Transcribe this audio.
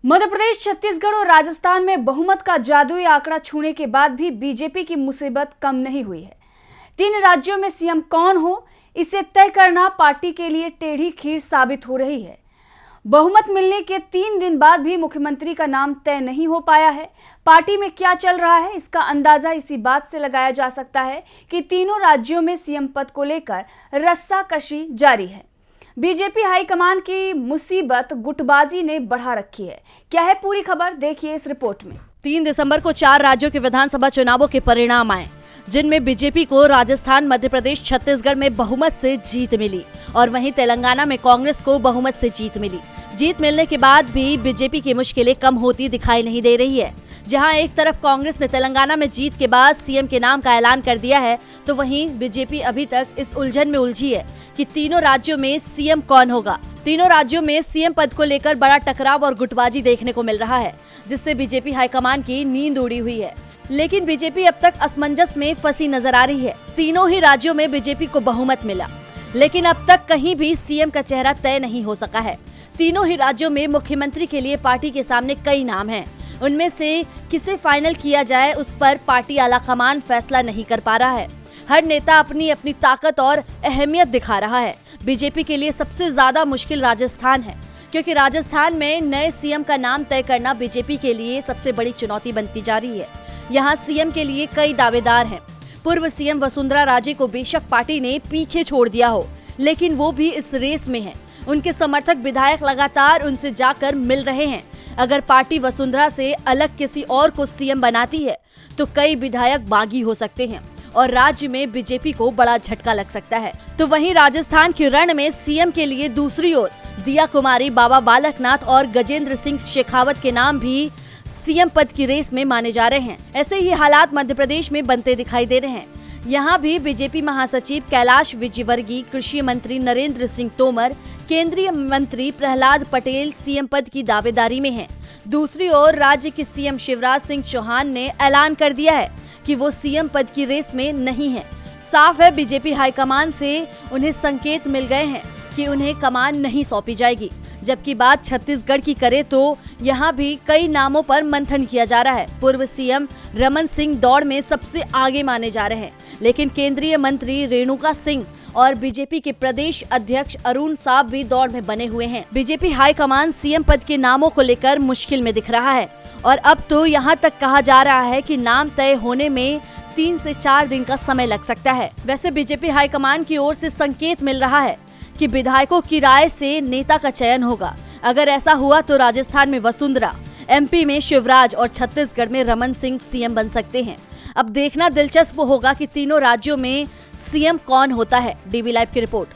मध्य प्रदेश, छत्तीसगढ़ और राजस्थान में बहुमत का जादुई आंकड़ा छूने के बाद भी बीजेपी की मुसीबत कम नहीं हुई है। 3 राज्यों में सीएम कौन हो, इसे तय करना पार्टी के लिए टेढ़ी खीर साबित हो रही है। बहुमत मिलने के 3 दिन बाद भी मुख्यमंत्री का नाम तय नहीं हो पाया है। पार्टी में क्या चल रहा है, इसका अंदाजा इसी बात से लगाया जा सकता है कि तीनों राज्यों में सीएम पद को लेकर रस्साकशी जारी है। बीजेपी हाईकमान की मुसीबत गुटबाजी ने बढ़ा रखी है। क्या है पूरी खबर, देखिए इस रिपोर्ट में। 3 दिसंबर को 4 राज्यों के विधानसभा चुनावों के परिणाम आए, जिनमें बीजेपी को राजस्थान, मध्य प्रदेश, छत्तीसगढ़ में बहुमत से जीत मिली और वहीं तेलंगाना में कांग्रेस को बहुमत से जीत मिली। जीत मिलने के बाद भी बीजेपी की मुश्किलें कम होती दिखाई नहीं दे रही है। जहां एक तरफ कांग्रेस ने तेलंगाना में जीत के बाद सीएम के नाम का ऐलान कर दिया है, तो वहीं बीजेपी अभी तक इस उलझन में उलझी है कि तीनों राज्यों में सीएम कौन होगा। तीनों राज्यों में सीएम पद को लेकर बड़ा टकराव और गुटबाजी देखने को मिल रहा है, जिससे बीजेपी हाईकमान की नींद उड़ी हुई है। लेकिन बीजेपी अब तक असमंजस में फंसी नजर आ रही है। तीनों ही राज्यों में बीजेपी को बहुमत मिला, लेकिन अब तक कहीं भी सीएम का चेहरा तय नहीं हो सका है। तीनों ही राज्यों में मुख्यमंत्री के लिए पार्टी के सामने कई नाम हैं। उनमें से किसे फाइनल किया जाए, उस पर पार्टी आलाकमान फैसला नहीं कर पा रहा है। हर नेता अपनी अपनी ताकत और अहमियत दिखा रहा है। बीजेपी के लिए सबसे ज्यादा मुश्किल राजस्थान है, क्योंकि राजस्थान में नए सीएम का नाम तय करना बीजेपी के लिए सबसे बड़ी चुनौती बनती जा रही है। यहाँ सीएम के लिए कई दावेदार हैं। पूर्व सीएम वसुंधरा राजे को बेशक पार्टी ने पीछे छोड़ दिया हो, लेकिन वो भी इस रेस में हैं। उनके समर्थक विधायक लगातार उनसे जाकर मिल रहे हैं। अगर पार्टी वसुंधरा से अलग किसी और को सीएम बनाती है, तो कई विधायक बागी हो सकते हैं और राज्य में बीजेपी को बड़ा झटका लग सकता है। तो वहीं राजस्थान के रण में सीएम के लिए दूसरी ओर दिया कुमारी, बाबा बालकनाथ और गजेंद्र सिंह शेखावत के नाम भी सीएम पद की रेस में माने जा रहे हैं। ऐसे ही हालात मध्य प्रदेश में बनते दिखाई दे रहे हैं। यहाँ भी बीजेपी महासचिव कैलाश विजयवर्गीय, कृषि मंत्री नरेंद्र सिंह तोमर, केंद्रीय मंत्री प्रहलाद पटेल सीएम पद की दावेदारी में हैं। दूसरी ओर राज्य के सीएम शिवराज सिंह चौहान ने ऐलान कर दिया है कि वो सीएम पद की रेस में नहीं है। साफ है, बीजेपी हाईकमान से उन्हें संकेत मिल गए हैं कि उन्हें कमान नहीं सौंपी जाएगी। जबकि बात छत्तीसगढ़ की करे तो यहाँ भी कई नामों पर मंथन किया जा रहा है। पूर्व सीएम रमन सिंह दौड़ में सबसे आगे माने जा रहे हैं, लेकिन केंद्रीय मंत्री रेणुका सिंह और बीजेपी के प्रदेश अध्यक्ष अरुण साहब भी दौड़ में बने हुए हैं। बीजेपी हाईकमान सीएम पद के नामों को लेकर मुश्किल में दिख रहा है और अब तो यहाँ तक कहा जा रहा है कि नाम तय होने में 3 से 4 दिन का समय लग सकता है। वैसे बीजेपी हाईकमान की ओर से संकेत मिल रहा है कि विधायकों की राय से नेता का चयन होगा। अगर ऐसा हुआ तो राजस्थान में वसुंधरा, एमपी में शिवराज और छत्तीसगढ़ में रमन सिंह सीएम बन सकते हैं। अब देखना दिलचस्प होगा कि तीनों राज्यों में सीएम कौन होता है। डीवी लाइव की रिपोर्ट।